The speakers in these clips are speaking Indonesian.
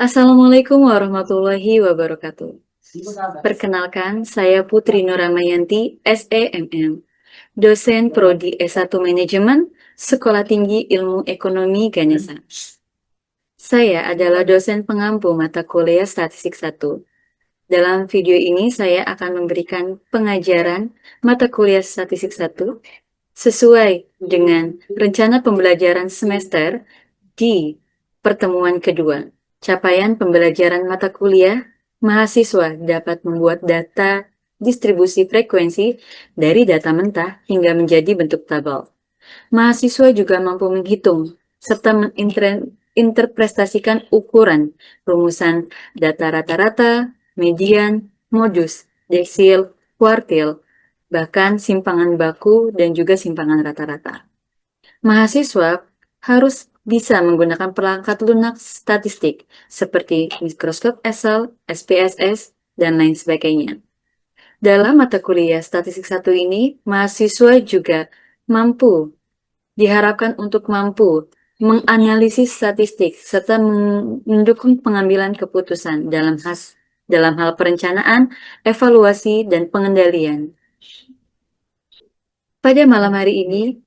Assalamualaikum warahmatullahi wabarakatuh. Perkenalkan, saya Putri Nuramayanti, SEMM, dosen Prodi S1 Manajemen, Sekolah Tinggi Ilmu Ekonomi Ganesha. Saya adalah dosen pengampu mata kuliah Statistik 1. Dalam video ini, saya akan memberikan pengajaran mata kuliah Statistik 1 sesuai dengan rencana pembelajaran semester di pertemuan kedua. Capaian pembelajaran mata kuliah, mahasiswa dapat membuat data distribusi frekuensi dari data mentah hingga menjadi bentuk tabel. Mahasiswa juga mampu menghitung serta menginterpretasikan ukuran, rumusan data rata-rata, median, modus, desil, kuartil, bahkan simpangan baku dan juga simpangan rata-rata. Mahasiswa harus bisa menggunakan perangkat lunak statistik seperti mikroskop Excel, SPSS, dan lain sebagainya. Dalam mata kuliah Statistik 1 ini, mahasiswa juga diharapkan untuk mampu menganalisis statistik serta mendukung pengambilan keputusan dalam hal perencanaan, evaluasi, dan pengendalian. Pada malam hari ini,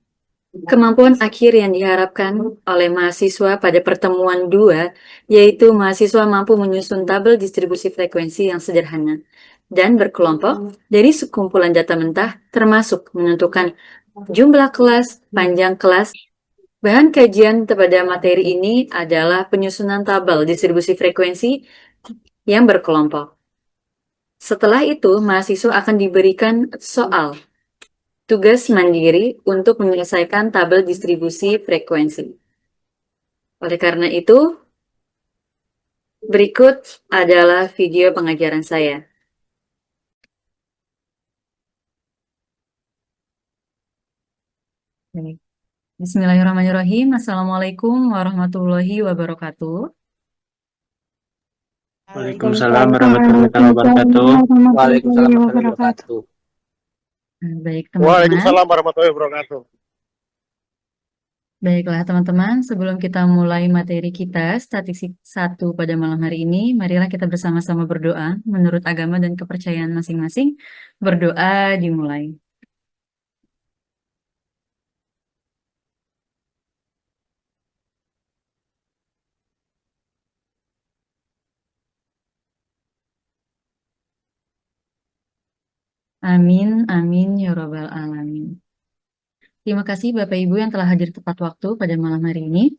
kemampuan akhir yang diharapkan oleh mahasiswa pada pertemuan 2, yaitu mahasiswa mampu menyusun tabel distribusi frekuensi yang sederhana dan berkelompok dari sekumpulan data mentah, termasuk menentukan jumlah kelas, panjang kelas. Bahan kajian pada materi ini adalah penyusunan tabel distribusi frekuensi yang berkelompok. Setelah itu, mahasiswa akan diberikan soal tugas mandiri untuk menyelesaikan tabel distribusi frekuensi. Oleh karena itu, berikut adalah video pengajaran saya. Bismillahirrahmanirrahim. Assalamualaikum warahmatullahi wabarakatuh. Waalaikumsalam warahmatullahi wabarakatuh. Waalaikumsalam warahmatullahi wabarakatuh. Baik, teman-teman. Waalaikumsalam warahmatullahi wabarakatuh. Baiklah teman-teman, sebelum kita mulai materi kita, Statistik 1 pada malam hari ini, marilah kita bersama-sama berdoa menurut agama dan kepercayaan masing-masing. Berdoa dimulai. Amin, amin, ya Rabbal Alamin. Terima kasih Bapak Ibu yang telah hadir tepat waktu pada malam hari ini.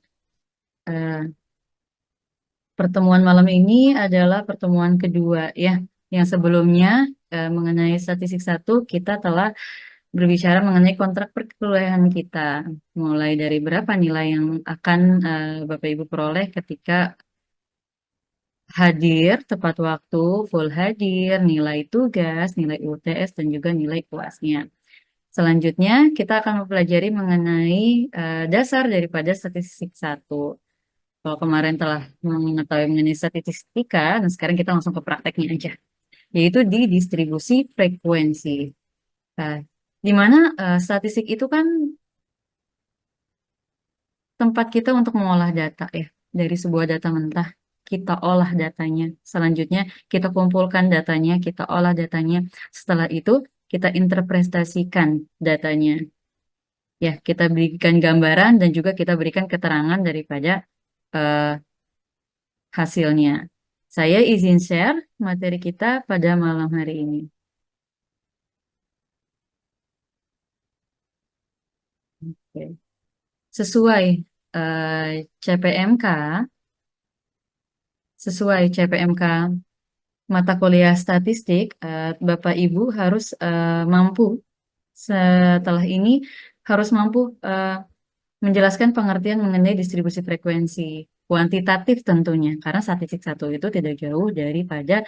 Pertemuan malam ini adalah pertemuan kedua ya. Yang sebelumnya mengenai Statistik 1 kita telah berbicara mengenai kontrak perkuliahan kita. Mulai dari berapa nilai yang akan Bapak Ibu peroleh ketika hadir tepat waktu, full hadir, nilai tugas, nilai UTS, dan juga nilai UAS-nya. Selanjutnya, kita akan mempelajari mengenai dasar daripada Statistik 1. Kalau kemarin telah mengetahui mengenai statistika, dan sekarang kita langsung ke prakteknya aja, yaitu di distribusi frekuensi. Nah, di mana statistik itu kan tempat kita untuk mengolah data ya, dari sebuah data mentah. Kita olah datanya. Selanjutnya, kita kumpulkan datanya, kita olah datanya. Setelah itu, kita interpretasikan datanya. Ya, kita berikan gambaran dan juga kita berikan keterangan daripada eh, hasilnya. Saya izin share materi kita pada malam hari ini. Oke. Sesuai CPMK, sesuai CPMK mata kuliah statistik, Bapak Ibu harus mampu setelah ini harus mampu menjelaskan pengertian mengenai distribusi frekuensi kuantitatif tentunya, karena statistik 1 itu tidak jauh daripada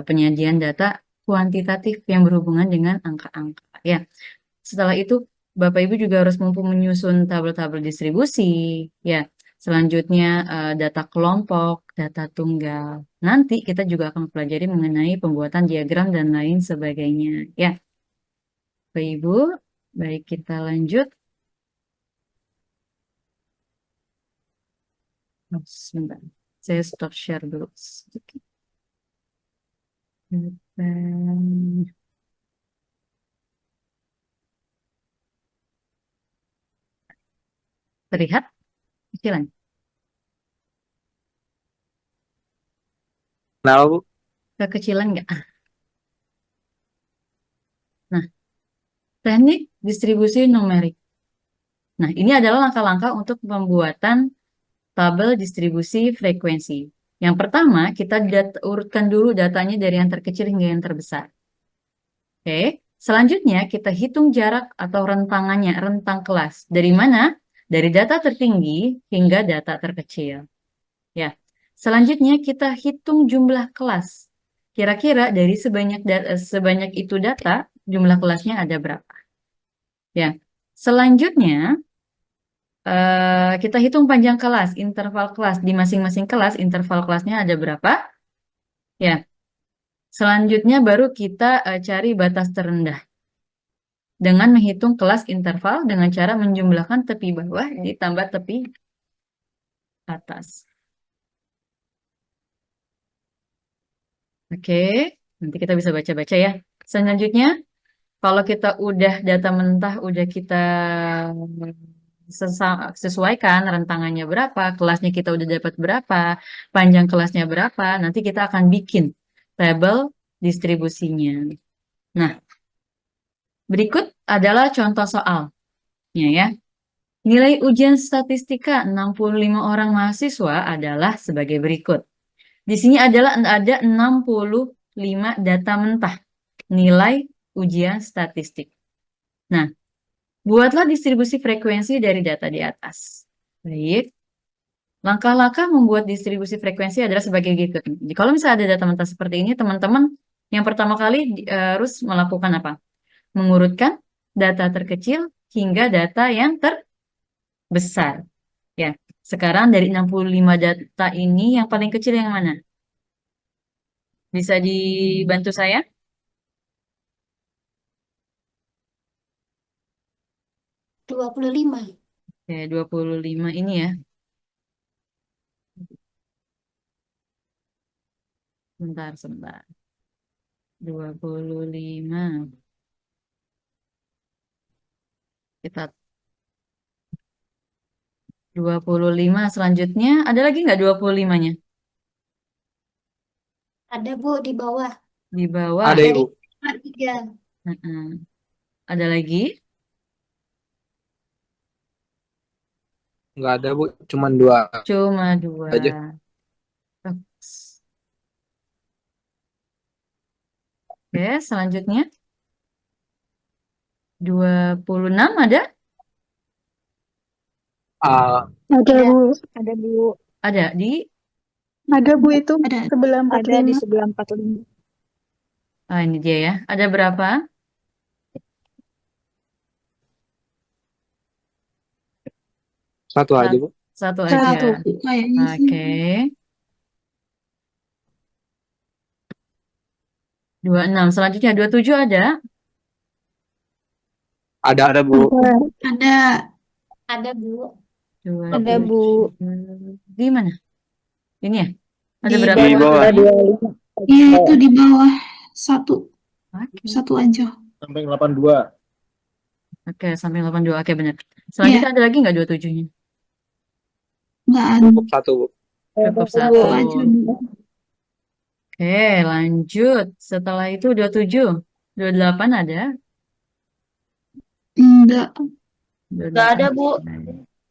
penyajian data kuantitatif yang berhubungan dengan angka-angka. Ya, setelah itu Bapak Ibu juga harus mampu menyusun tabel-tabel distribusi. Ya, selanjutnya data kelompok, data tunggal. Nanti kita juga akan pelajari mengenai pembuatan diagram dan lain sebagainya. Ya, Bapak Ibu, baik kita lanjut. Oh, sebentar. Saya stop share dulu. Oke. Terlihat kecilan. Kenapa, Bu? Kekecilan nggak? Nah, teknik distribusi numerik. Nah, ini adalah langkah-langkah untuk pembuatan tabel distribusi frekuensi. Yang pertama, kita urutkan dulu datanya dari yang terkecil hingga yang terbesar. Oke, selanjutnya kita hitung jarak atau rentangannya, rentang kelas. Dari mana? Dari data tertinggi hingga data terkecil. Ya, selanjutnya kita hitung jumlah kelas. Kira-kira dari sebanyak itu data, jumlah kelasnya ada berapa? Ya, selanjutnya kita hitung panjang kelas, interval kelas. Di masing-masing kelas, interval kelasnya ada berapa? Ya, selanjutnya baru kita cari batas terendah. Dengan menghitung kelas interval dengan cara menjumlahkan tepi bawah ditambah tepi atas. Oke, nanti kita bisa baca-baca ya. Selanjutnya, kalau kita udah data mentah, udah kita sesuaikan rentangannya berapa, kelasnya kita udah dapat berapa, panjang kelasnya berapa, nanti kita akan bikin tabel distribusinya. Nah, berikut adalah contoh soalnya ya. Nilai ujian statistika 65 orang mahasiswa adalah sebagai berikut. Di sini ada 65 data mentah nilai ujian statistik. Nah, buatlah distribusi frekuensi dari data di atas. Baik. Langkah-langkah membuat distribusi frekuensi adalah sebagai berikut. Jadi, kalau misalnya ada data mentah seperti ini, teman-teman yang pertama kali harus melakukan apa? Mengurutkan data terkecil hingga data yang terbesar. Ya, sekarang dari 65 data ini yang paling kecil yang mana? Bisa dibantu saya? 25. Oke, 25 ini ya. Sebentar. 25. Kita 25 selanjutnya. Ada lagi nggak 25-nya? Ada Bu di bawah. Di bawah. Ada, Ibu. 3. Heeh. Ada lagi? Nggak ada, Bu. Cuman 2 Cuma 2. aja. Ups. Oke, selanjutnya. 26 ada? Ah, Ada Iya. Bu, Ada di ada Bu itu Ada. sebelah Ada di 45. sebelah 45. ini dia ya. Ada berapa? satu aja, Bu. Satu Satu aja. kayaknya sih. Oke. 26. Selanjutnya 27 ada? Ada, Bu. Ada. Ada Bu. Ada, Bu. 27. Di mana? Ini ya? Ada Di berapa? Di bawah. Iya itu di bawah. Satu. Oke. Satu aja. Sampai 82. Oke, sampai 82. Oke, benar. Selanjutnya ada lagi nggak 27-nya? Nggak ada. Cukup 1, Bu. Cukup Satu 1. aja Bu. Oke, lanjut. Setelah itu 27. 28 ada? Enggak. 28 ada, Bu.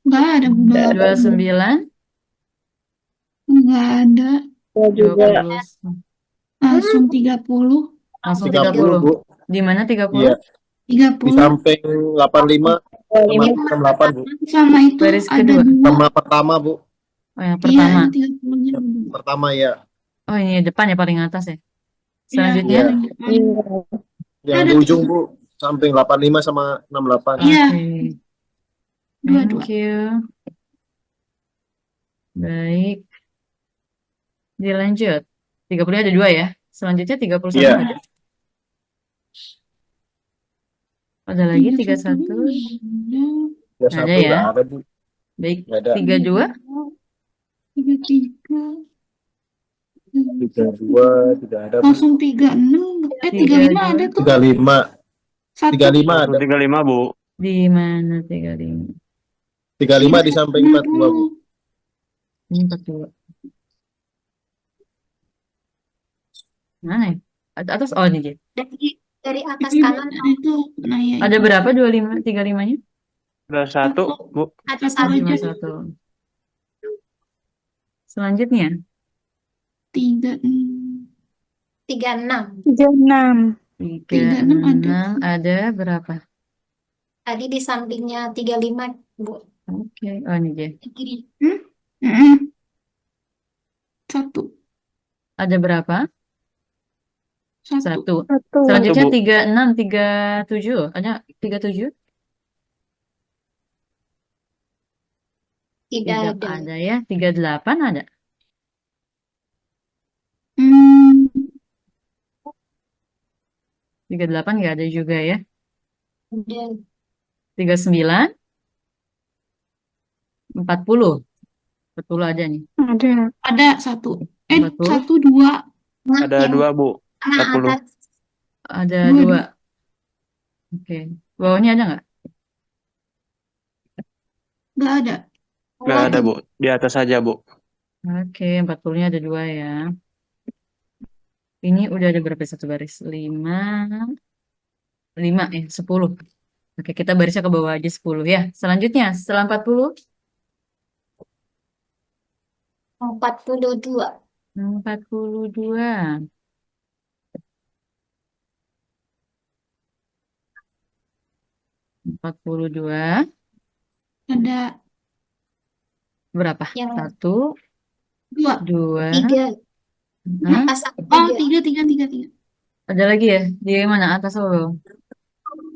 Enggak ada Bu. 29. Enggak ada. 20. Langsung 30. Langsung 30, 30. Bu. Di mana 30? Iya. Di 30. samping 85 sama 68, Bu. Sama itu Baris ada kedua. 2. Sama pertama, Bu. Oh, yang Iya pertama. itu 30-nya Bu. Pertama ya. Oh, ini depan ya, paling atas ya. Iya. Selanjutnya? Yang Ada di ujung, Bu. Samping 85 sama 68. Iya. Oke. Dua-dua. Thank you. Baik. Dilanjut. 30 ada 2 ya. Selanjutnya 31 Iya. ada. Ada lagi 31. Ya, Ada satu ya. nggak ada, Bu. Baik. Nggak ada. 32. 33. Hmm. 32 tidak ada Bu. Langsung 36. 35 ada tuh. 35 Satu. 35 ada. 35, Bu. Di mana 35? 35 di samping 42 Bu. Ini 42. Mana ya? Atas, oh ini dia. Dari atas Iya, kanan itu. Nah, ya Ada itu. berapa 25, 35-nya? Ada 1, Bu. atas Satu aja. aja. 51. Selanjutnya, 36. 36. 36. 36 ada berapa? Tadi di sampingnya 35, Bu. Oke, oh ini dia. Di kiri. Satu. Ada berapa? Satu. 1. 1. Selanjutnya Bu. 36, 37. Ada 37? Tidak Tidak ada. ada ya. 38 ada. Hmm. 38 nggak ada juga ya. Ada. 39, 40. 40 ada nih. Ada. Ada satu. 40. Satu, dua. Nah, Ada yang 2, Bu. tengah 40. atas. Ada Dua. 2. Oke. Bawahnya ada nggak? Nggak ada. Nggak ada, Bu. Di atas saja, Bu. Oke, 40-nya ada 2 ya. Ini udah ada berapa satu baris? 5, 5 ya, 10. Oke, kita barisnya ke bawah aja 10 ya. Selanjutnya, setelah 40, 42. 42. 42. Ada Berapa? Yang 1, dua. 2. 3. Hah? Atas Oh, 3. tiga. Ada lagi ya? Di mana? Atas atau bawah?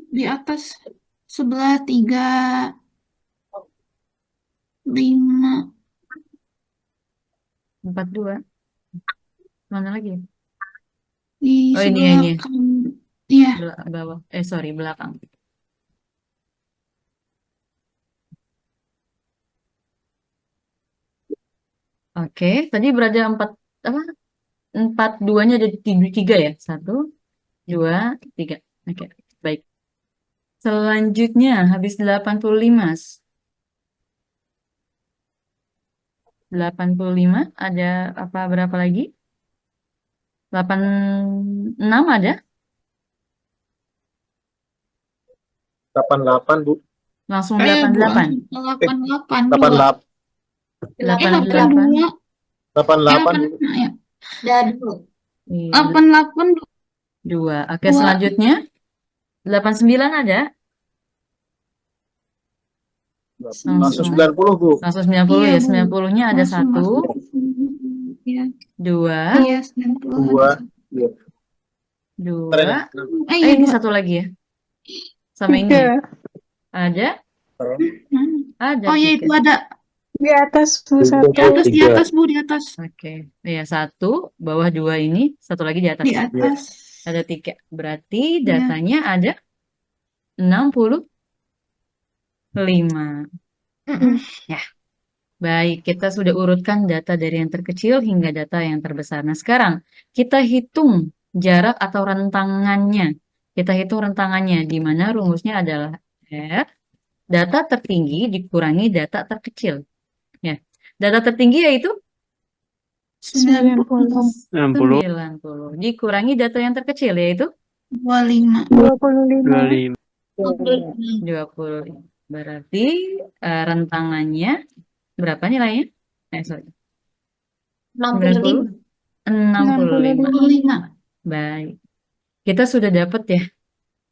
Di atas sebelah 3, 5. 42. Mana lagi? Di Oh, ini sebelah ya. kanan. Iya. Bawah. Sorry, belakang. Oke, tadi berada 4 apa? 42-nya ada di 3 ya? 1, 2, 3. Oke, baik. Selanjutnya habis 85. 85 ada apa berapa lagi? 86 ada? 88 Bu. Langsung Bu, 88. 88. 88 88. 88 Bu. Ya. Dan dulu. Iya, 88. 2. Oke, 2. selanjutnya 89 ada? Langsung 90 Bu. Langsung 90 Iya, ya. Bu. 90-nya ada Langsung 1, masuk. Iya. 2, Iya, 90. 2. Iya. 2. Keren ya? Iya, Ini 2. satu lagi ya. Sama ini. 3. Ada? Ada Oh, iya, 3. itu ada. Di atas Bu, 1. Di atas, Bu, di atas. Oke. Ya, 1, bawah 2 ini, satu lagi di atas. Di atas. Ada 3. Berarti datanya ada 65. Ya. Baik, kita sudah urutkan data dari yang terkecil hingga data yang terbesar. Nah, sekarang kita hitung jarak atau rentangannya. Kita hitung rentangannya, di mana rumusnya adalah R, data tertinggi dikurangi data terkecil. Ya. Data tertinggi yaitu 90. 60. 90. Dikurangi data yang terkecil yaitu 25. 25. 25. 20. Berarti rentangannya berapa nilainya? Sorry. 65. 65. 25. Baik. Kita sudah dapat ya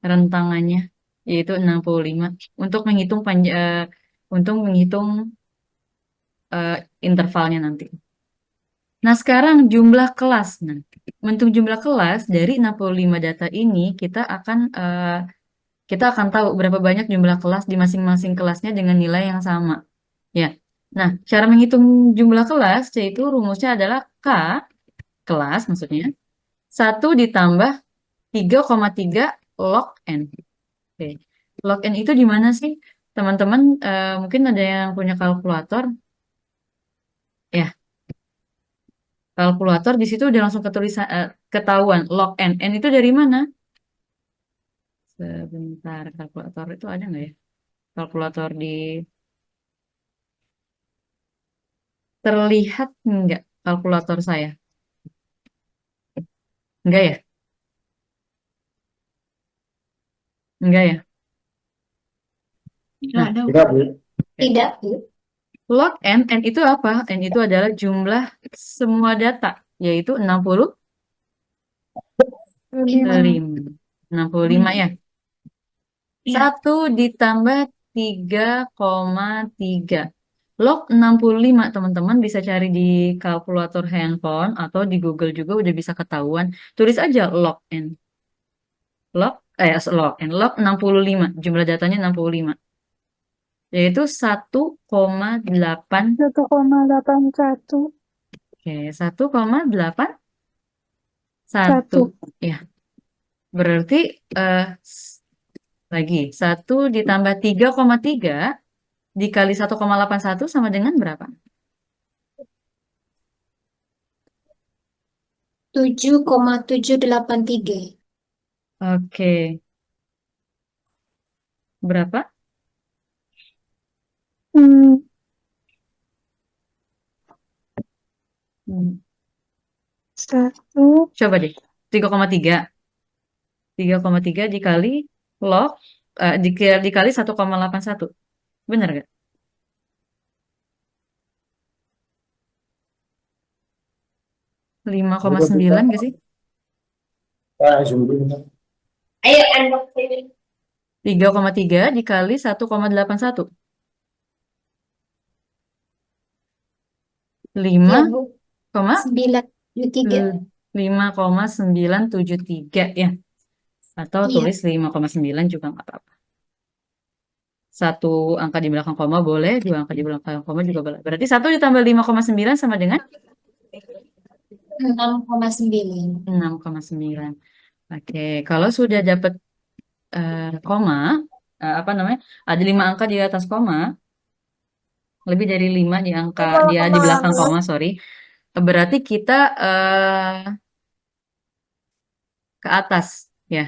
rentangannya yaitu 65 untuk menghitung intervalnya nanti. Nah, sekarang jumlah kelas. Nah, untuk jumlah kelas dari 65 data ini kita akan tahu berapa banyak jumlah kelas di masing-masing kelasnya dengan nilai yang sama. Ya. Nah, cara menghitung jumlah kelas yaitu rumusnya adalah K kelas maksudnya 1 ditambah 3,3 log N. Oke. Log N itu di mana sih? Teman-teman mungkin ada yang punya kalkulator. Ya. Kalkulator di situ udah langsung ketahuan log n. N itu dari mana? Sebentar, kalkulator itu ada nggak ya? Kalkulator di terlihat nggak kalkulator saya? Enggak ya? Enggak ya? Tidak Nah, ada. Tidak, Bu. Tidak, Bu. log n itu apa? N itu adalah jumlah semua data, yaitu 65. 65 ya. Iya. 1 ditambah 3,3. Log 65, teman-teman bisa cari di kalkulator handphone atau di Google juga udah bisa ketahuan. Tulis aja log n. Log 65. Jumlah datanya 65. Yaitu 1,8. 1,81. Oke, 1,81. Satu. Ya. Berarti lagi 1 ditambah 3,3 dikali 1,81 sama dengan berapa? 7,783. Oke. Berapa? Hmm, Hmm, Satu. Coba deh. 3,3. 3,3 dikali log dikali 1,81. Bener gak? Lima koma sembilan gak sih? Ah, zoom. Ayo, unboxing. 3,3 dikali 1,81. 5, Ya, Bu. 973. 5,973 ya. Atau Iya. tulis 5,9 juga nggak apa-apa. Satu angka di belakang koma boleh, dua angka di belakang koma juga boleh. Berarti 1 ditambah 5,9 sama dengan 6,9. 6,9. Oke, kalau sudah dapat koma, apa namanya? Ada 5 angka di atas koma, lebih dari 5 di angka dia di belakang koma, sorry. Berarti kita ke atas, ya.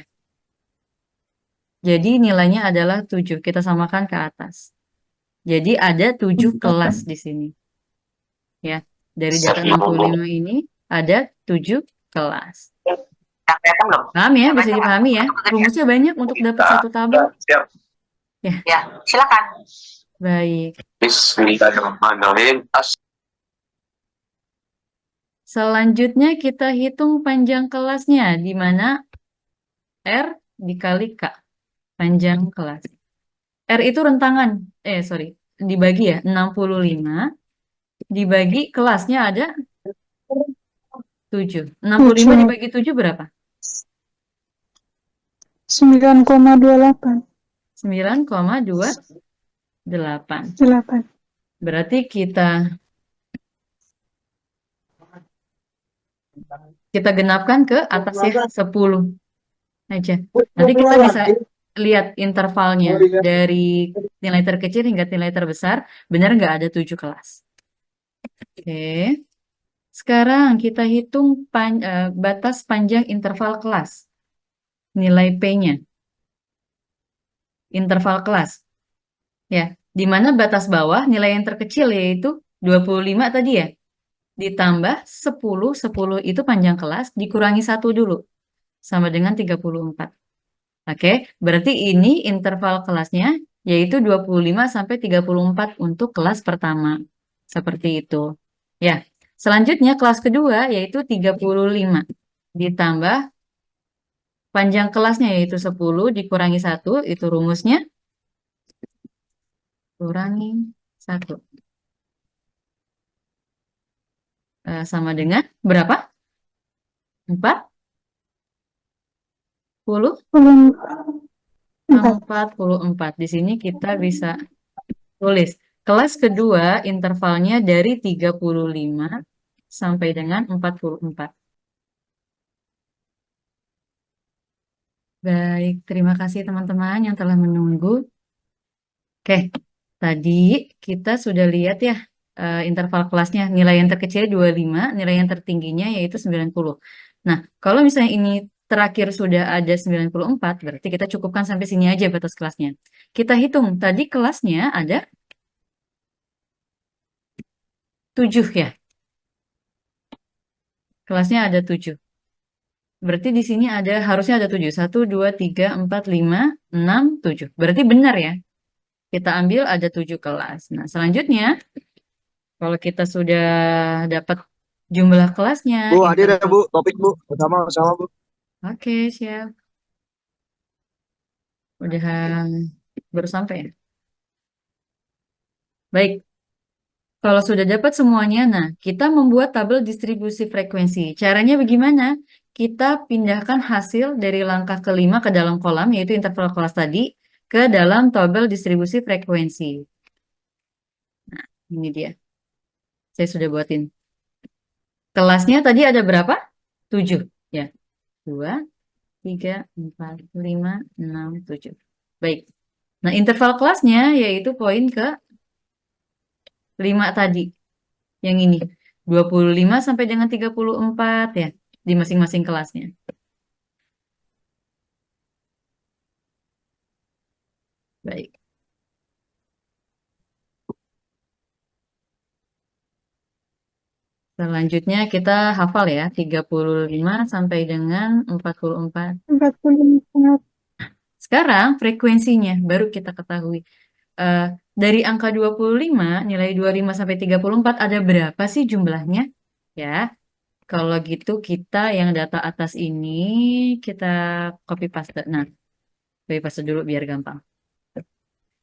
Jadi nilainya adalah 7. Kita samakan ke atas. Jadi ada 7 kelas di sini. Ya, dari data 65 ini ada 7 kelas. Paham ya? Bisa dipahami ya? Rumusnya banyak untuk dapat satu tabel. Ya. Ya, silakan. Baik. Bismillahirrahmanirrahim. Selanjutnya kita hitung panjang kelasnya, di mana R dikali K. Panjang kelas. R itu rentangan. Dibagi ya, 65. Dibagi kelasnya ada 7. 65 dibagi 7 berapa? 9,28. 9,28. 8. Berarti kita genapkan ke atas ya, 10 aja. Nanti kita bisa lihat intervalnya dari nilai terkecil hingga nilai terbesar. Benar nggak ada 7 kelas? Oke. Sekarang kita hitung batas panjang interval kelas. Nilai P-nya. Interval kelas. Ya, di mana batas bawah nilai yang terkecil yaitu 25 tadi ya. Ditambah 10, 10 itu panjang kelas, dikurangi 1 dulu. Sama dengan 34. Oke, berarti ini interval kelasnya yaitu 25 sampai 34 untuk kelas pertama. Seperti itu. Ya, selanjutnya kelas kedua yaitu 35. Ditambah panjang kelasnya yaitu 10 dikurangi 1, itu rumusnya. Kurangi 1. Sama dengan berapa? 44. Di sini kita bisa tulis kelas kedua intervalnya dari 35 sampai dengan 44. Baik, terima kasih teman-teman yang telah menunggu. Oke, tadi kita sudah lihat ya interval kelasnya. Nilai yang terkecil 25, nilai yang tertingginya yaitu 90. Nah, kalau misalnya ini terakhir sudah ada 94, berarti kita cukupkan sampai sini aja batas kelasnya. Kita hitung, tadi kelasnya ada 7 ya. Kelasnya ada 7. Berarti di sini harusnya ada 7. 1, 2, 3, 4, 5, 6, 7. Berarti benar ya. Kita ambil ada 7 kelas. Nah, selanjutnya, kalau kita sudah dapat jumlah kelasnya, Bu, hadir ya interval. Bu, topik Bu, sama Bu. Oke, siap. Udah baru sampai ya. Baik, kalau sudah dapat semuanya, nah kita membuat tabel distribusi frekuensi. Caranya bagaimana? Kita pindahkan hasil dari langkah kelima ke dalam kolam, yaitu interval kelas tadi, ke dalam tabel distribusi frekuensi. Nah, ini dia. Saya sudah buatin. Kelasnya tadi ada berapa? 7. Ya. 2, 3, 4, 5, 6, 7. Baik. Nah, interval kelasnya yaitu poin ke 5 tadi. Yang ini. 25 sampai dengan 34 ya. Di masing-masing kelasnya. Baik. Selanjutnya kita hafal ya. 35 sampai dengan 44. 44. Sekarang frekuensinya baru kita ketahui. Dari angka 25, nilai 25 sampai 34 ada berapa sih jumlahnya? Ya, kalau gitu kita yang data atas ini kita copy paste. Nah, copy paste dulu biar gampang.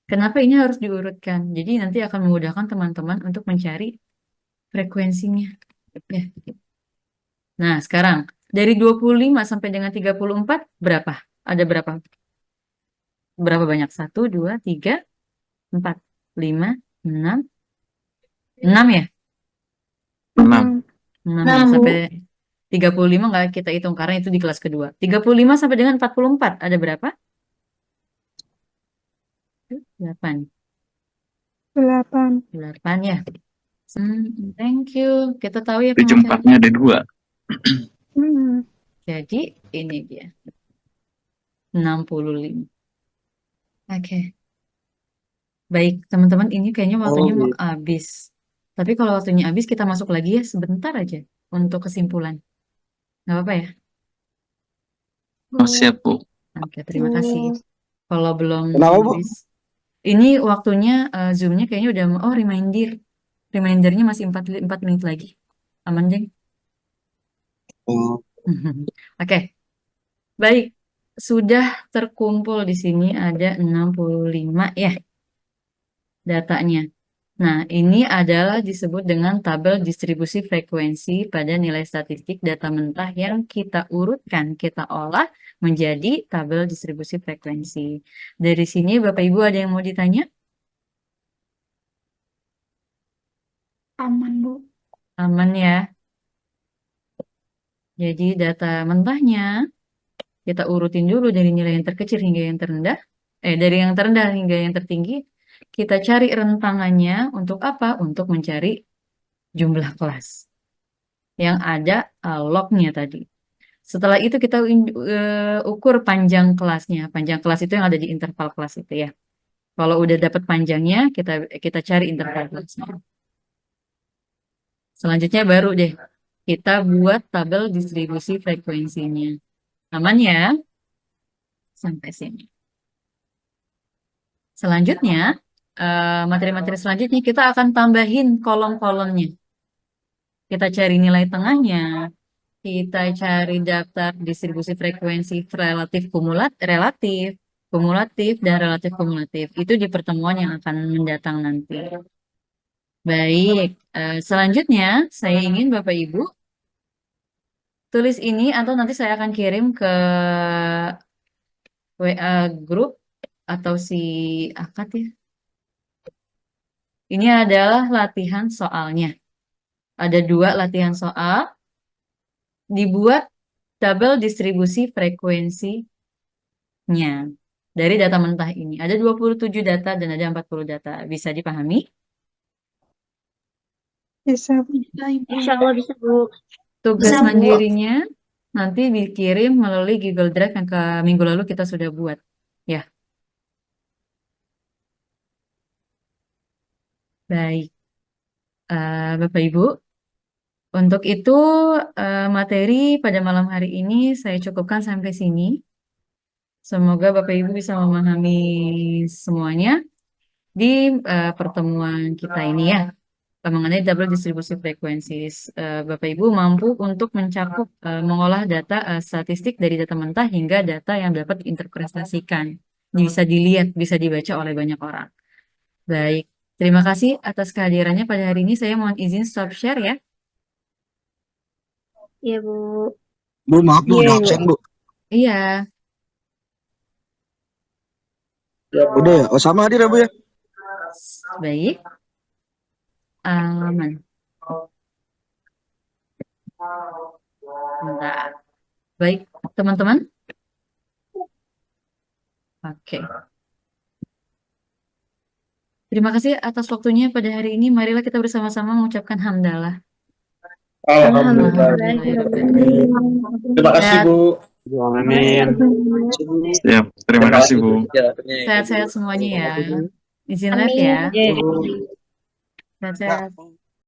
Kenapa ini harus diurutkan? Jadi nanti akan memudahkan teman-teman untuk mencari frekuensinya. Ya. Nah, sekarang dari 25 sampai dengan 34 berapa? Ada berapa? Berapa banyak? 1, 2, 3, 4, 5, 6. 6 ya? 6. 6 ya. Enam, Bu. Sampai 35 nggak kita hitung karena itu di kelas kedua. 35 sampai dengan 44 ada berapa? 8. 8. 8 ya. Thank you. Kita tahu ya 7 pemakaian. 4-nya ada 2. Jadi ini dia. 65. Oke. Baik, teman-teman, ini kayaknya waktunya mau habis. Tapi kalau waktunya habis, kita masuk lagi ya sebentar aja untuk kesimpulan. Nggak apa-apa ya? Oh, siap, Bu. Oke, terima kasih. Kalau belum Kenapa, Bu? habis, ini waktunya Zoom-nya kayaknya udah, reminder. Remindernya masih 4 menit lagi. Aman, Jeng? Oh, Oke, baik. Sudah terkumpul di sini ada 65 ya datanya. Nah, ini adalah disebut dengan tabel distribusi frekuensi pada nilai statistik data mentah yang kita urutkan, kita olah menjadi tabel distribusi frekuensi. Dari sini Bapak Ibu ada yang mau ditanya? Aman, Bu. Aman ya. Jadi data mentahnya kita urutin dulu dari nilai yang terkecil hingga yang terendah. Dari yang terendah hingga yang tertinggi. Kita cari rentangannya untuk apa? Untuk mencari jumlah kelas yang ada lognya tadi. Setelah itu kita ukur panjang kelasnya. Panjang kelas itu yang ada di interval kelas itu ya. Kalau udah dapat panjangnya, kita cari interval kelasnya. Selanjutnya baru deh kita buat tabel distribusi frekuensinya. Aman ya? Sampai sini. Selanjutnya, materi-materi selanjutnya kita akan tambahin kolom-kolomnya. Kita cari nilai tengahnya, kita cari daftar distribusi frekuensi kumulatif, dan relatif kumulatif. Itu di pertemuan yang akan mendatang nanti. Baik, selanjutnya saya ingin Bapak Ibu tulis ini atau nanti saya akan kirim ke WA grup atau si Akad ya. Ini adalah latihan soalnya. Ada 2 latihan soal. Dibuat tabel distribusi frekuensinya dari data mentah ini. Ada 27 data dan ada 40 data. Bisa dipahami? Bisa. Insya Allah bisa, Bu. Tugas Bisa, Bu. mandirinya nanti dikirim melalui Google Drive yang minggu lalu kita sudah buat. Ya, baik. Bapak Ibu, untuk itu materi pada malam hari ini saya cukupkan sampai sini. Semoga Bapak Ibu bisa memahami semuanya di pertemuan kita ini ya. Mengenai double distribusi frekuensi. Bapak Ibu mampu untuk mencakup mengolah data statistik dari data mentah hingga data yang dapat diinterpretasikan. Bisa dilihat, bisa dibaca oleh banyak orang. Baik, terima kasih atas kehadirannya pada hari ini. Saya mohon izin stop share ya. Iya, Bu. Bu, maaf Bu, Iya, udah Bu. absen Bu. Iya, Udah ya, Osama hadir ya Bu ya? baik. Aman. Bentar. Baik, teman-teman. Oke. Terima kasih atas waktunya pada hari ini. Marilah kita bersama-sama mengucapkan hamdalah. Alhamdulillah. Terima kasih, Sehat- Bu. Amin. Siap. Terima kasih, Bu. Sehat-sehat semuanya ya. Izin live Amin. ya. Iya. Sehat-sehat.